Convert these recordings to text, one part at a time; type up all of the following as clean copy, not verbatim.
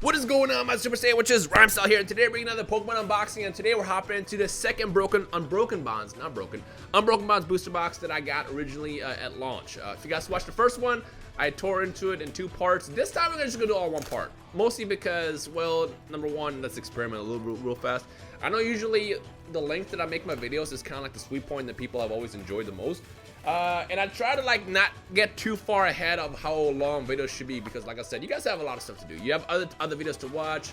What is going on, my Super Sandwiches? Rhymestyle here, and today we're bringing another Pokemon unboxing, and today we're hopping into the second Unbroken Bonds booster box that I got originally at launch. If you guys watched the first one, I tore into it in two parts. This time we're just gonna do all one part, mostly because, well, number one, let's experiment a little real fast. I know usually the length that I make my videos is kind of like the sweet point that people have always enjoyed the most. And I try to like not get too far ahead of how long videos should be, because like I said, you guys have a lot of stuff to do. You have other videos to watch,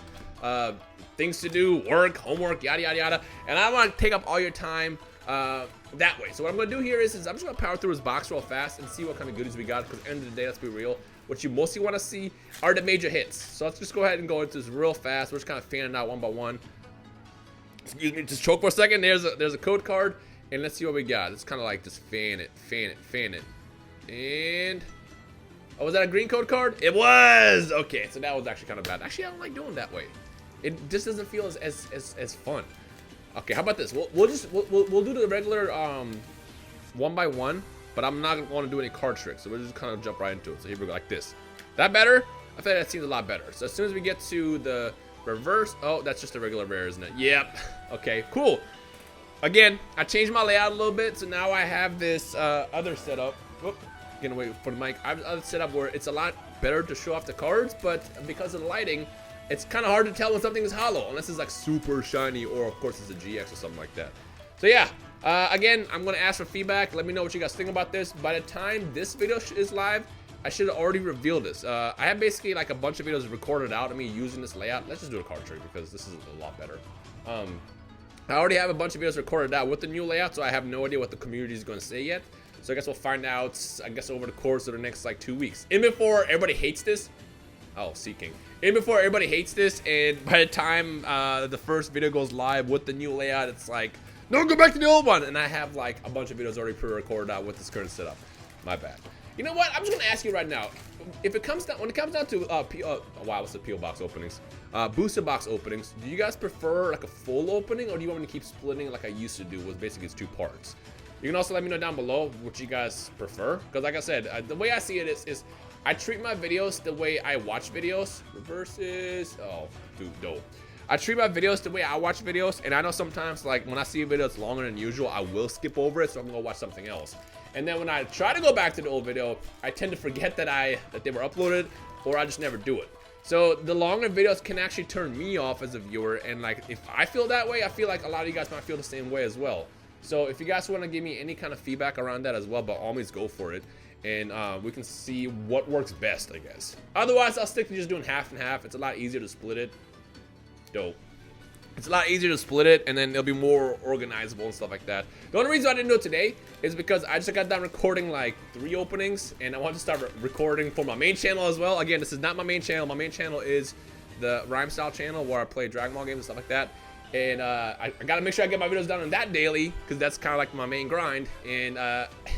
things to do, work, homework, yada yada yada, and I want to take up all your time that way. So what I'm gonna do here is I'm just gonna power through this box real fast and see what kind of goodies we got, because at the end of the day, let's be real, what you mostly want to see are the major hits. So let's just go ahead and go into this real fast. We're just kind of fanning out one by one. Excuse me, just choke for a second. There's a code card. And let's see what we got. It's kind of like just fan it. And, oh, was that a green code card? It was! Okay, so that was actually kind of bad. Actually, I don't like doing it that way. It just doesn't feel as fun. Okay, how about this? We'll do the regular one by one, but I'm not going to do any card tricks. So we'll just kind of jump right into it. So here we go, like this. That better? I think that seems a lot better. So as soon as we get to the reverse, oh, that's just a regular rare, isn't it? Yep. Okay, cool. Again, I changed my layout a little bit, so now I have this other setup. Whoop, getting away from the mic. I have another setup where it's a lot better to show off the cards, but because of the lighting, it's kind of hard to tell when something is hollow, unless it's like super shiny, or of course it's a GX or something like that. So yeah, again, I'm gonna ask for feedback. Let me know what you guys think about this. By the time this video is live, I should have already revealed this. I have basically like a bunch of videos recorded out of me using this layout. Let's just do a card trick because this is a lot better. I already have a bunch of videos recorded out with the new layout, so I have no idea what the community is going to say yet. So I guess we'll find out, I guess, over the course of the next, like, 2 weeks. And before everybody hates this, oh, Seeking. And before everybody hates this, and by the time the first video goes live with the new layout, it's like, no, go back to the old one. And I have, like, a bunch of videos already pre-recorded out with this current setup. My bad. You know what? I'm just going to ask you right now. If it comes down, when it comes down to, wow, what's the PO box openings? Booster box openings, do you guys prefer like a full opening, or do you want me to keep splitting like I used to do, with basically it's two parts? You can also let me know down below what you guys prefer, because like I said, the way I see it is I treat my videos the way I watch videos. Reverses, oh, dude, dope. I treat my videos the way I watch videos, and I know sometimes, like, when I see a video that's longer than usual, I will skip over it, so I'm gonna go watch something else. And then when I try to go back to the old video, I tend to forget that they were uploaded, or I just never do it. So the longer videos can actually turn me off as a viewer, and like, if I feel that way, I feel like a lot of you guys might feel the same way as well. So if you guys want to give me any kind of feedback around that as well, by all means, go for it. And we can see what works best, I guess. Otherwise, I'll stick to just doing half and half. It's a lot easier to split it. Dope. It's a lot easier to split it, and then it'll be more organizable and stuff like that. The only reason I didn't do it today is because I just got done recording like 3 openings, and I want to start recording for my main channel as well. Again, this is not my main channel. My main channel is the Rhymestyle channel, where I play Dragon Ball games and stuff like that. And I gotta make sure I get my videos done on that daily, because that's kind of like my main grind. And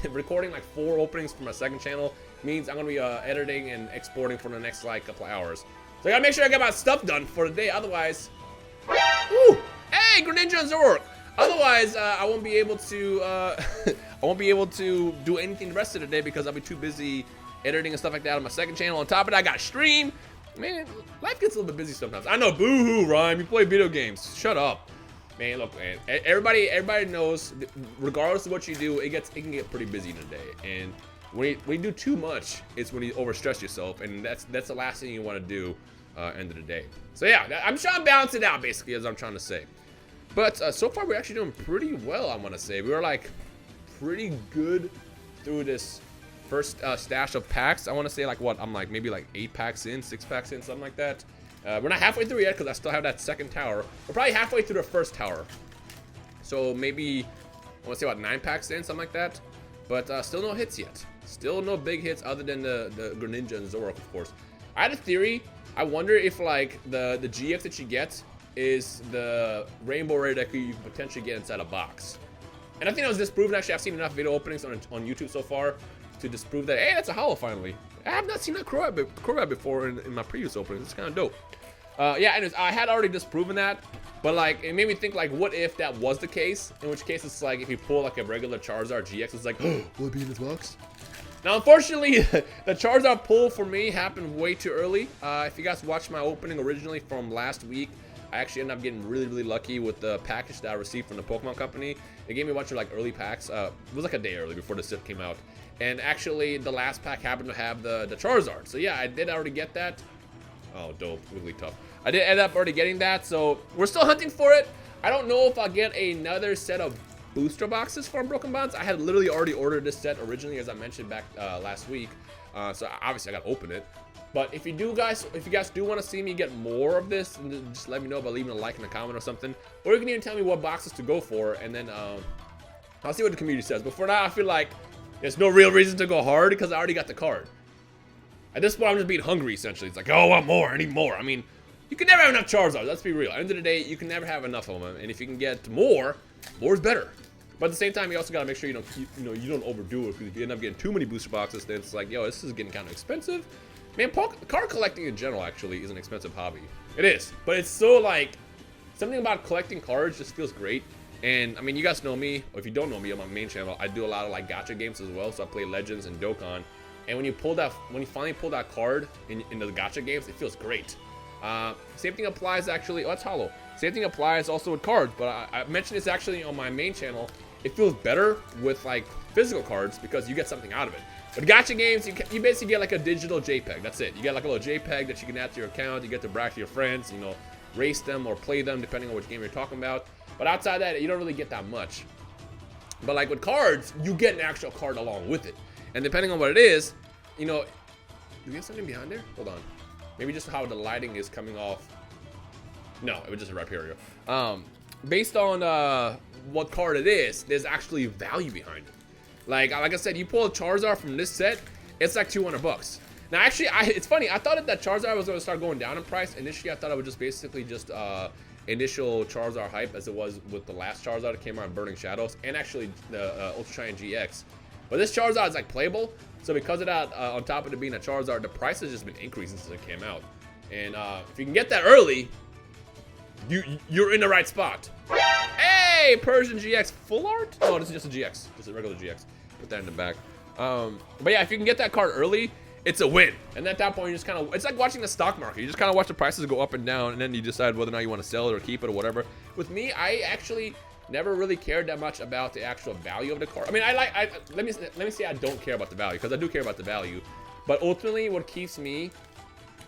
recording like 4 openings for my second channel means I'm gonna be editing and exporting for the next like couple of hours. So I gotta make sure I get my stuff done for the day, otherwise. Ooh, hey, Greninja and Zork. Otherwise, I won't be able to. I won't be able to do anything the rest of the day, because I'll be too busy editing and stuff like that on my second channel. On top of that, I got stream. Man, life gets a little bit busy sometimes. I know, boo-hoo, Rhyme. You play video games. Shut up, man. Look, man. Everybody knows. Regardless of what you do, it can get pretty busy in a day. And when you do too much, it's when you overstress yourself, and that's the last thing you want to do. End of the day. So yeah, I'm trying to balance it out, basically, as I'm trying to say. But so far we're actually doing pretty well, I want to say. We were like pretty good through this first stash of packs. I want to say, like, what, I'm like maybe like 8 packs in, 6 packs in, something like that. We're not halfway through yet, because I still have that second tower. We're probably halfway through the first tower, so maybe I want to say about 9 packs in, something like that. But still no hits yet. Still no big hits other than the Greninja and Zoroark, of course. I had a theory. I wonder if like the GX that you get is the rainbow rare that you can potentially get inside a box. And I think that was disproven. Actually, I've seen enough video openings on YouTube so far to disprove that. Hey, that's a hollow finally. I have not seen that Crobat before in my previous openings. It's kind of dope. Yeah, anyways, I had already disproven that, but like, it made me think, like, what if that was the case? In which case, it's like, if you pull like a regular Charizard GX, it's like, oh, will it be in this box? Now, unfortunately, the Charizard pull for me happened way too early. If you guys watched my opening originally from last week, I actually ended up getting really lucky with the package that I received from the Pokemon Company. They gave me a bunch of like early packs. It was like a day early before the SIP came out. And actually, the last pack happened to have the Charizard. So yeah, I did already get that. Oh, dope. Really tough. I did end up already getting that. So we're still hunting for it. I don't know if I'll get another set of booster boxes for Unbroken Bonds. I had literally already ordered this set originally, as I mentioned back last week. So obviously I got to open it. But if you guys do want to see me get more of this, just let me know by leaving a like and a comment or something. Or you can even tell me what boxes to go for, and then I'll see what the community says. But for now, I feel like there's no real reason to go hard because I already got the card. At this point, I'm just being hungry, essentially. It's like, oh, I want more, I need more. I mean, you can never have enough Charizards. Let's be real. At the end of the day, you can never have enough of them. And if you can get more is better. But at the same time, you also gotta make sure you don't overdo it. Because if you end up getting too many booster boxes, then it's like, yo, this is getting kind of expensive. Man, card collecting in general actually is an expensive hobby. It is, but it's so like something about collecting cards just feels great. And I mean, you guys know me, or if you don't know me on my main channel, I do a lot of like gacha games as well. So I play Legends and Dokkan. And when you finally pull that card in the gacha games, it feels great. Same thing applies actually. Oh, that's hollow. Same thing applies also with cards, but I mentioned this actually on my main channel. It feels better with like physical cards because you get something out of it. But gacha games, you basically get like a digital JPEG. That's it. You get like a little JPEG that you can add to your account. You get to brag to your friends, race them or play them depending on which game you're talking about. But outside that, you don't really get that much. But like with cards, you get an actual card along with it. And depending on what it is, do we have something behind there? Hold on. Maybe just how the lighting is coming off. No, it was just a Rhyperior. Based on what card it is, there's actually value behind it. Like I said, you pull a Charizard from this set, it's like $200. Now, actually, it's funny. I thought that Charizard was going to start going down in price. Initially, I thought it was just basically just initial Charizard hype as it was with the last Charizard that came out in Burning Shadows, and actually the Ultra Shine GX. But this Charizard is like playable, so because of that, on top of it being a Charizard, the price has just been increasing since it came out. And if you can get that early, you're in the right spot. Hey, Persian GX full art? Oh, this is just a GX, just a regular GX. Put that in the back. But yeah, if you can get that card early, it's a win. And at that point, you just kind of, it's like watching the stock market. You just kind of watch the prices go up and down, and then you decide whether or not you want to sell it or keep it or whatever. With me, I actually never really cared that much about the actual value of the card. I mean, let me say I don't care about the value, because I do care about the value. But ultimately, what keeps me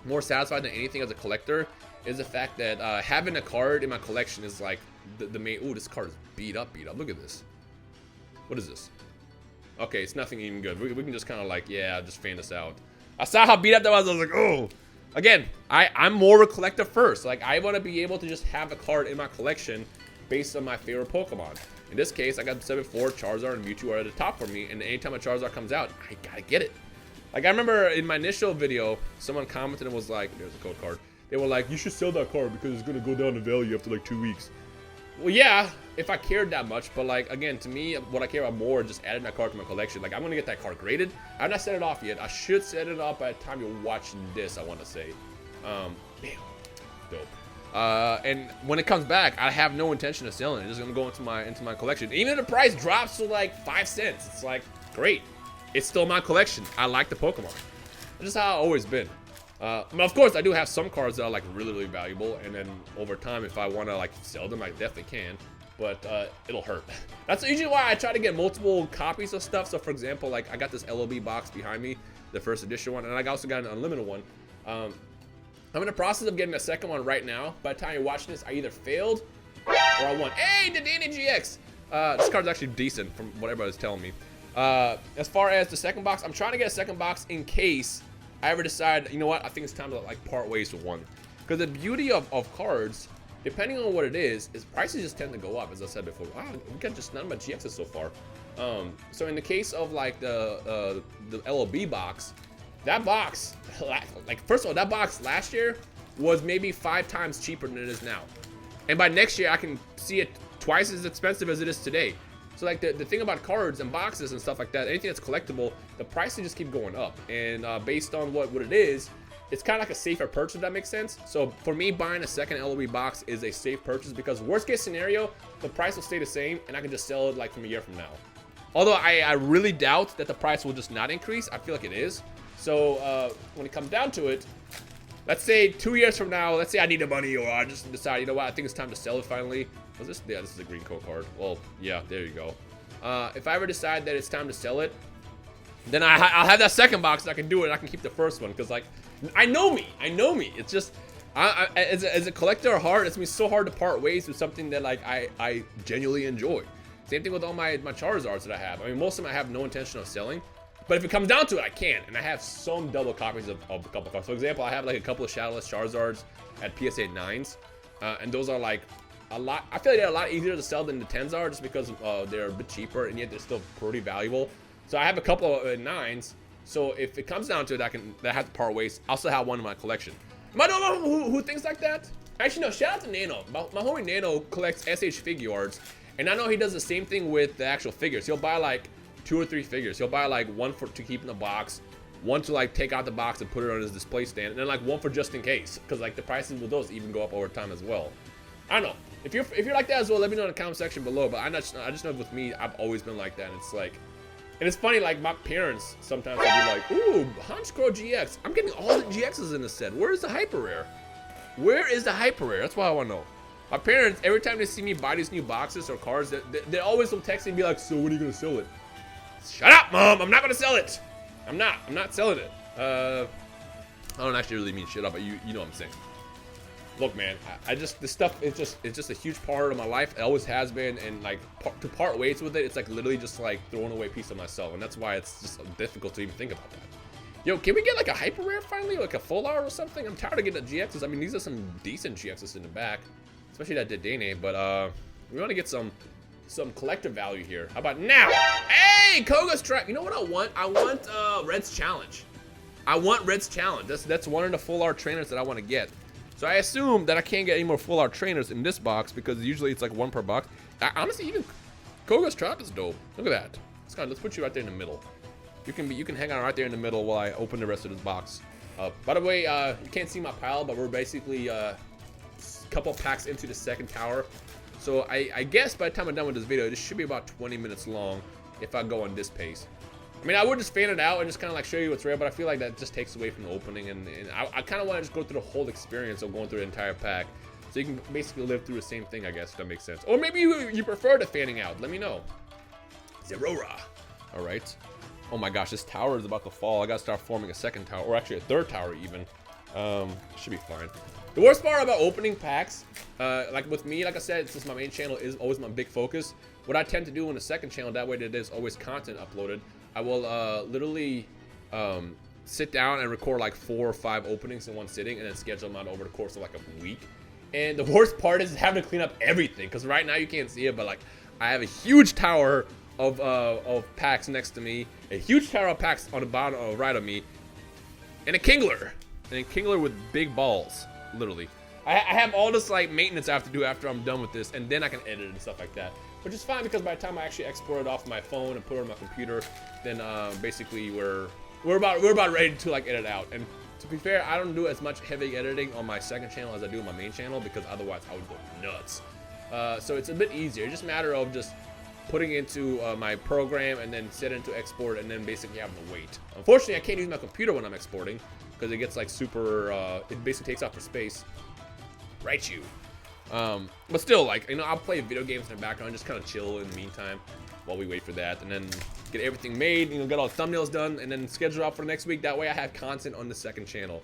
more satisfied than anything as a collector is the fact that having a card in my collection is like the main. Ooh, this card is beat up. Look at this. What is this? Okay, it's nothing even good. We can just kind of like, yeah, just fan this out. I saw how beat up that was. I was like, oh. Again, I'm more of a collector first. Like, I want to be able to just have a card in my collection based on my favorite Pokemon. In this case, I got the 7-4, Charizard, and Mewtwo are at the top for me. And anytime a Charizard comes out, I gotta get it. Like, I remember in my initial video, someone commented and was like, there's a code card. They were like, you should sell that card because it's going to go down in value after like 2 weeks. Well, yeah, if I cared that much, but like, again, to me, what I care about more is just adding that card to my collection. Like, I'm going to get that card graded. I've not set it off yet. I should set it off by the time you're watching this, I want to say. Damn, dope. And when it comes back, I have no intention of selling it. It's just going to go into my collection. Even if the price drops to like 5 cents, it's like, great. It's still my collection. I like the Pokemon. That's just how I've always been. Of course, I do have some cards that are like really valuable, and then over time, if I want to like sell them, I definitely can. But it'll hurt. That's usually why I try to get multiple copies of stuff. So, for example, like I got this LOB box behind me, the first edition one, and I also got an unlimited one. I'm in the process of getting a second one right now. By the time you're watching this, I either failed or I won. Hey, the Danny GX. This card's actually decent from what everybody's telling me. As far as the second box, I'm trying to get a second box in case I ever decide, you know what, I think it's time to like part ways with one. Because the beauty of cards, depending on what it is prices just tend to go up, as I said before. Wow, we got just none but GXs so far. So in the case of like the LOB box, that box, like first of all, that box last year was maybe 5 times cheaper than it is now. And by next year, I can see it twice as expensive as it is today. So like the thing about cards and boxes and stuff like that, anything that's collectible, the prices just keep going up. And based on what it is, it's kind of like a safer purchase, if that makes sense. So for me, buying a second LOB box is a safe purchase because worst case scenario, the price will stay the same and I can just sell it like from a year from now. Although I really doubt that the price will just not increase. I feel like it is. So when it comes down to it, let's say 2 years from now, let's say I need the money, or I just decide, you know what, I think it's time to sell it finally. Was this? Yeah, this is a green code card. Well, yeah, there you go. If I ever decide that it's time to sell it, then I'll have that second box and I can do it and I can keep the first one. Because, like, I know me. It's just, as a collector at heart, it's gonna be so hard to part ways with something that, like, I genuinely enjoy. Same thing with all my Charizards that I have. I mean, most of them I have no intention of selling. But if it comes down to it, I can. And I have some double copies of a couple cards. For example, I have, like, a couple of Shadowless Charizards at PSA 9s. And those are, like, a lot. I feel like they're a lot easier to sell than the 10s are, just because they're a bit cheaper, and yet they're still pretty valuable. So I have a couple of 9s. So if it comes down to it, I have to part ways. I'll still have one in my collection. Am I the one who thinks like that? Actually, no. Shout out to Nano. My homie Nano collects SH Figuarts, and I know he does the same thing with the actual figures. He'll buy like 2 or 3 figures. He'll buy like one to keep in the box, one to like take out the box and put it on his display stand, and then like one for just in case, because like the prices with those even go up over time as well. I don't know. If you're like that as well, let me know in the comment section below. But I just know with me, I've always been like that. And it's like, and it's funny, like my parents sometimes will be like, "Ooh, Honchkrow GX. I'm getting all the GXs in the set. Where is the hyper rare? Where is the hyper rare?" That's what I want to know. My parents, every time they see me buy these new boxes or cards, they always will text me and be like, "So when are you gonna sell it?" Shut up, Mom. I'm not gonna sell it. I'm not selling it. I don't actually really mean shut up, but you know what I'm saying. Look, man, this stuff it's just a huge part of my life. It always has been, and like to part ways with it, it's like literally just like throwing away a piece of myself, and that's why it's just difficult to even think about that. Yo, can we get like a hyper rare finally, like a full hour or something? I'm tired of getting the GXs. I mean, these are some decent GXs in the back, especially that Dedenne, but we want to get some collector value here. How about now? Hey, Koga's track. You know what I want? I want Red's Challenge. I want Red's Challenge. That's one of the full art trainers that I want to get. So I assume that I can't get any more full art trainers in this box because usually it's like 1 per box. Honestly, even Koga's trap is dope. Look at that. Let's put you right there in the middle. You can hang out right there in the middle while I open the rest of this box. By the way, you can't see my pile, but we're basically a couple packs into the second tower. So I guess by the time I'm done with this video, this should be about 20 minutes long if I go on this pace. I mean, I would just fan it out and just kind of like show you what's rare, but I feel like that just takes away from the opening, and I kind of want to just go through the whole experience of going through the entire pack, so you can basically live through the same thing, I guess, if that makes sense. Or maybe you prefer the fanning out. Let me know. Zerora. All right. Oh my gosh, this tower is about to fall. I gotta start forming a second tower, or actually a third tower even. Should be fine. The worst part about opening packs, like with me, like I said, since my main channel is always my big focus, what I tend to do in the second channel, that way there's always content uploaded, I will literally sit down and record like 4 or 5 openings in one sitting, and then schedule them out over the course of like a week. And the worst part is having to clean up everything, because right now you can't see it, but like I have a huge tower of packs next to me, a huge tower of packs on the bottom right of me, and a Kingler, with big balls, literally. I have all this like maintenance I have to do after I'm done with this, and then I can edit it and stuff like that, which is fine because by the time I actually export it off my phone and put it on my computer, then basically we're about ready to like edit out. And to be fair, I don't do as much heavy editing on my second channel as I do on my main channel, because otherwise I would go nuts. So it's a bit easier. It's just a matter of just putting into my program and then set into export, and then basically having to wait. Unfortunately, I can't use my computer when I'm exporting because it gets like super, it basically takes up for space. Right, you. But still, like, you know, I'll play video games in the background, just kind of chill in the meantime while we wait for that, and then get everything made, you know, get all the thumbnails done, and then schedule out for the next week. That way I have content on the second channel.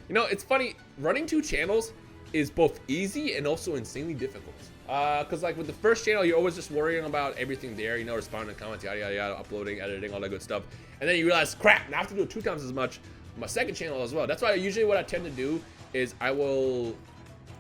You know, it's funny, running 2 channels is both easy and also insanely difficult. Because like with the first channel, you're always just worrying about everything there, you know, responding to comments, yada, yada, yada, uploading, editing, all that good stuff. And then you realize, crap, now I have to do it 2 times as much on my second channel as well. That's why usually what I tend to do is I will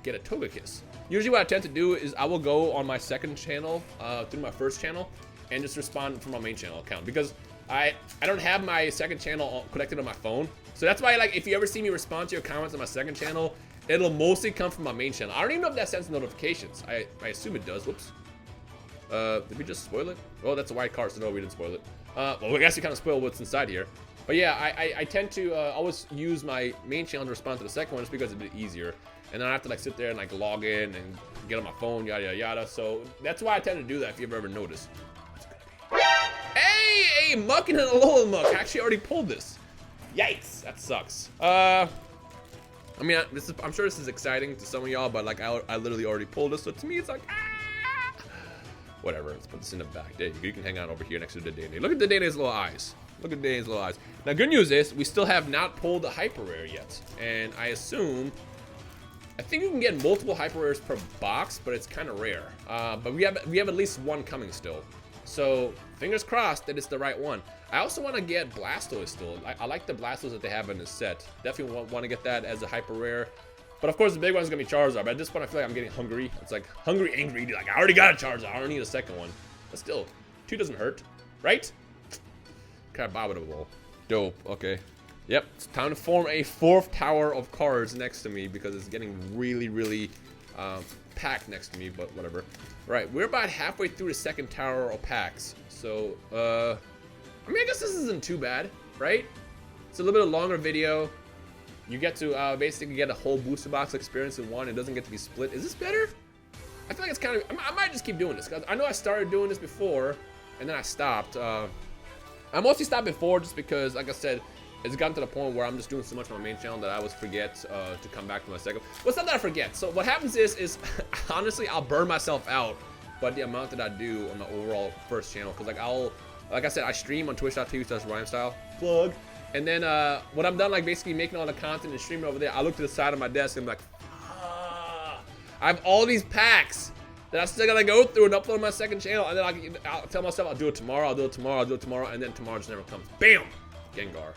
get a Togekiss. Usually what I tend to do is I will go on my second channel through my first channel and just respond from my main channel account, because I don't have my second channel connected on my phone. So that's why, like, if you ever see me respond to your comments on my second channel, it'll mostly come from my main channel. I don't even know if that sends notifications. I assume it does. Whoops. Did we just spoil it? Oh, that's a white card, so no, we didn't spoil it. Well, I guess we kind of spoiled what's inside here. But yeah, I tend to always use my main channel to respond to the second one, just because it's a bit easier. And then I have to like sit there and like log in and get on my phone, yada, yada, yada. So that's why I tend to do that, if you've ever noticed. a muck and an Alola muck. I actually already pulled this. Yikes, that sucks. I mean, I'm sure this is exciting to some of y'all, but like I literally already pulled this, so to me it's like, whatever. Let's put this in the back. There you can hang out over here next to the Dene. Look at the Dene's little eyes. Look at Dane's little eyes. Now, good news is we still have not pulled a hyper rare yet, and I think you can get multiple hyper rares per box, but it's kind of rare. But we have at least one coming still, so fingers crossed that it's the right one. I also want to get Blastoise still. I like the Blastoise that they have in this set. Definitely want to get that as a hyper rare. But of course, the big one's gonna be Charizard. But at this point, I feel like I'm getting hungry. It's like hungry, angry. Like I already got a Charizard. I don't need a second one. But still, 2 doesn't hurt, right? Kind of abominable. Dope. Okay. Yep. It's time to form a 4th tower of cards next to me because it's getting really, really packed next to me. But whatever. All right, we're about halfway through the 2nd tower of packs. So, I mean, I guess this isn't too bad, right? It's a little bit of longer video. You get to basically get a whole booster box experience in one. It doesn't get to be split. Is this better? I feel like it's kind of... I might just keep doing this because I know I started doing this before and then I stopped. I mostly stopped before just because, like I said, it's gotten to the point where I'm just doing so much on my main channel that I always forget to come back to my second. Well, it's not that I forget. So what happens is honestly, I'll burn myself out by the amount that I do on the overall first channel. Because like I said, I stream on twitch.tv/Rhymestyle. Plug. And then when I'm done, like basically making all the content and streaming over there, I look to the side of my desk and I'm like, I have all these packs that I still gotta go through and upload on my second channel. And then I'll tell myself I'll do it tomorrow, I'll do it tomorrow, I'll do it tomorrow, and then tomorrow just never comes. Bam! Gengar.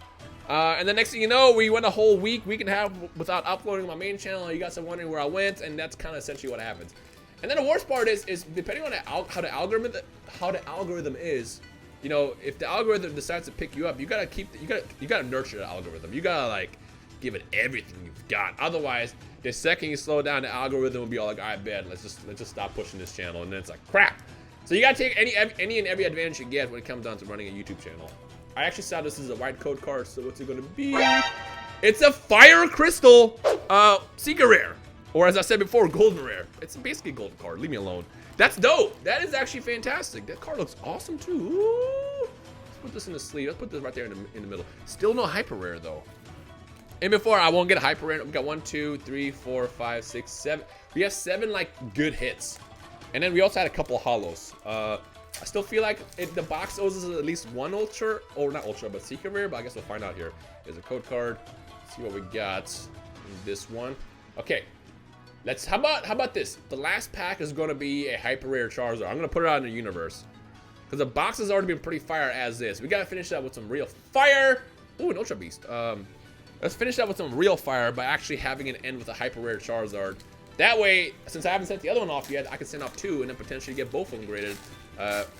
And then next thing you know, we went a whole week and a half without uploading my main channel. You guys are wondering where I went, and that's kind of essentially what happens. And then the worst part is depending on how the algorithm is. You know, if the algorithm decides to pick you up, you gotta nurture the algorithm. You gotta like give it everything you've got. Otherwise, the second you slow down, the algorithm will be all like, "I bet, let's just stop pushing this channel," and then it's like crap. So you gotta take any and every advantage you get when it comes down to running a YouTube channel. I actually saw this as a white code card, so what's it gonna be? It's a Fire Crystal Secret Rare, or as I said before, Golden Rare. It's basically a golden card. Leave me alone. That's dope. That is actually fantastic. That card looks awesome too. Ooh. Let's put this in the sleeve. Let's put this right there in the middle. Still no hyper rare though. And before I won't get a hyper rare. We got 1, 2, 3, 4, 5, 6, 7. We have 7 like good hits, and then we also had a couple of hollows. I still feel like the box owes us at least 1 ultra, or not ultra, but secret rare. But I guess we'll find out here. There's a code card. Let's see what we got in this one. Okay. How about this? The last pack is going to be a hyper rare Charizard. I'm going to put it out in the universe because the box has already been pretty fire as is. We got to finish that with some real fire. Ooh, an Ultra Beast. Let's finish that with some real fire by actually having it end with a hyper rare Charizard. That way, since I haven't sent the other one off yet, I can send off 2 and then potentially get both of them graded.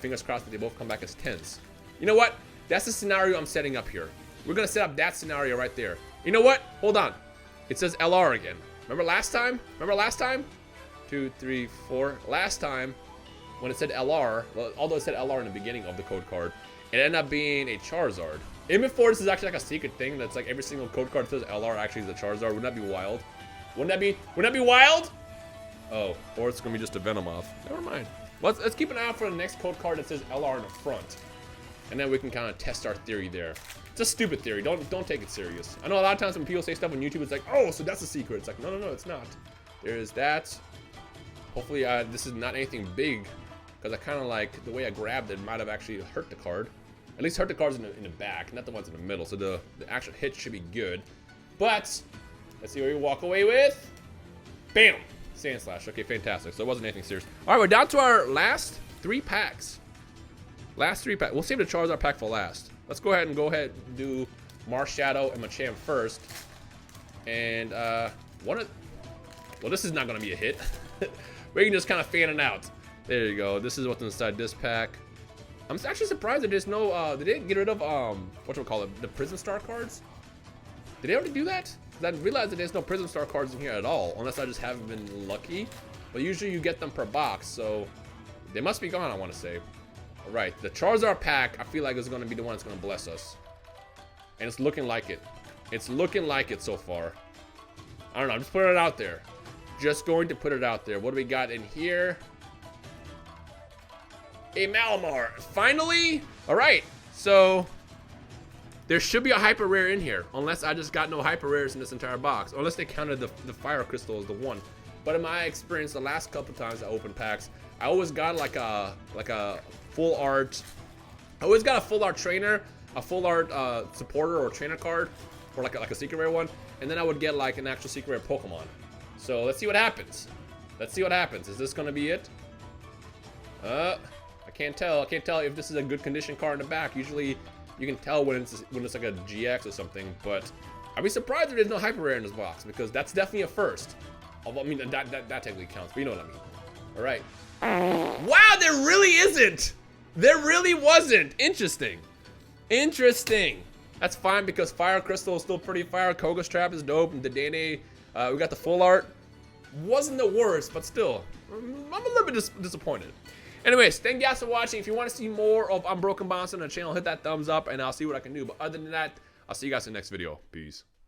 Fingers crossed that they both come back as 10s. You know what? That's the scenario I'm setting up here. We're going to set up that scenario right there. You know what? Hold on. It says LR again. Remember last time? 2, 3, 4. Last time, when it said LR, well, although it said LR in the beginning of the code card, it ended up being a Charizard. Even before, this is actually like a secret thing that's like every single code card says LR actually is a Charizard. Wouldn't that be wild? Wouldn't that be wild? Oh, or it's gonna be just a Venomoth. Never mind. Let's keep an eye out for the next code card that says LR in the front, and then we can kind of test our theory there. It's a stupid theory. Don't take it serious. I know a lot of times when people say stuff on YouTube, it's like, oh, so that's a secret. It's like, no, it's not. There's that. Hopefully, this is not anything big, because I kind of like the way I grabbed it might have actually hurt the card. At least hurt the cards in the back, not the ones in the middle. So the actual hit should be good. But let's see what we walk away with. Bam! Sand Slash. Okay, fantastic. So it wasn't anything serious. All right, we're down to our last 3 packs. Last 3 packs. We'll save the Charizard pack for last. Let's go ahead and do Marshadow and Machamp first. And well, this is not gonna be a hit. We can just kind of fan it out. There you go. This is what's inside this pack. I'm actually surprised that there's no they didn't get rid of whatchamacallit, the Prison Star cards. Did they already do that? Because I didn't realize that there's no Prison Star cards in here at all, unless I just haven't been lucky. But usually you get them per box, so they must be gone, I want to say. Alright, the Charizard pack, I feel like is going to be the one that's going to bless us. And it's looking like it. It's looking like it so far. I don't know, I'm just putting it out there. Just going to put it out there. What do we got in here? A Malamar. Finally! Alright, So there should be a hyper rare in here, unless I just got no hyper rares in this entire box, unless they counted the fire crystal as the one. But in my experience, the last couple times I opened packs, I always got like a full art. I always got a full art trainer, a full art supporter or trainer card, or like a secret rare one, and then I would get like an actual secret rare Pokemon. So let's see what happens. Let's see what happens. Is this gonna be it? I can't tell. I can't tell if this is a good condition card in the back. Usually, you can tell when it's like a GX or something. But I'd be surprised if there's no hyper rare in this box, because that's definitely a first. Although I mean that technically counts, but you know what I mean. All right. Wow, there really isn't. There really wasn't. Interesting. Interesting. That's fine, because Fire Crystal is still pretty fire. Koga's Trap is dope. And the Dene, we got the full art. Wasn't the worst, but still, I'm a little bit disappointed. Anyways, thank you guys for watching. If you want to see more of Unbroken Bonds on the channel, hit that thumbs up, and I'll see what I can do. But other than that, I'll see you guys in the next video. Peace.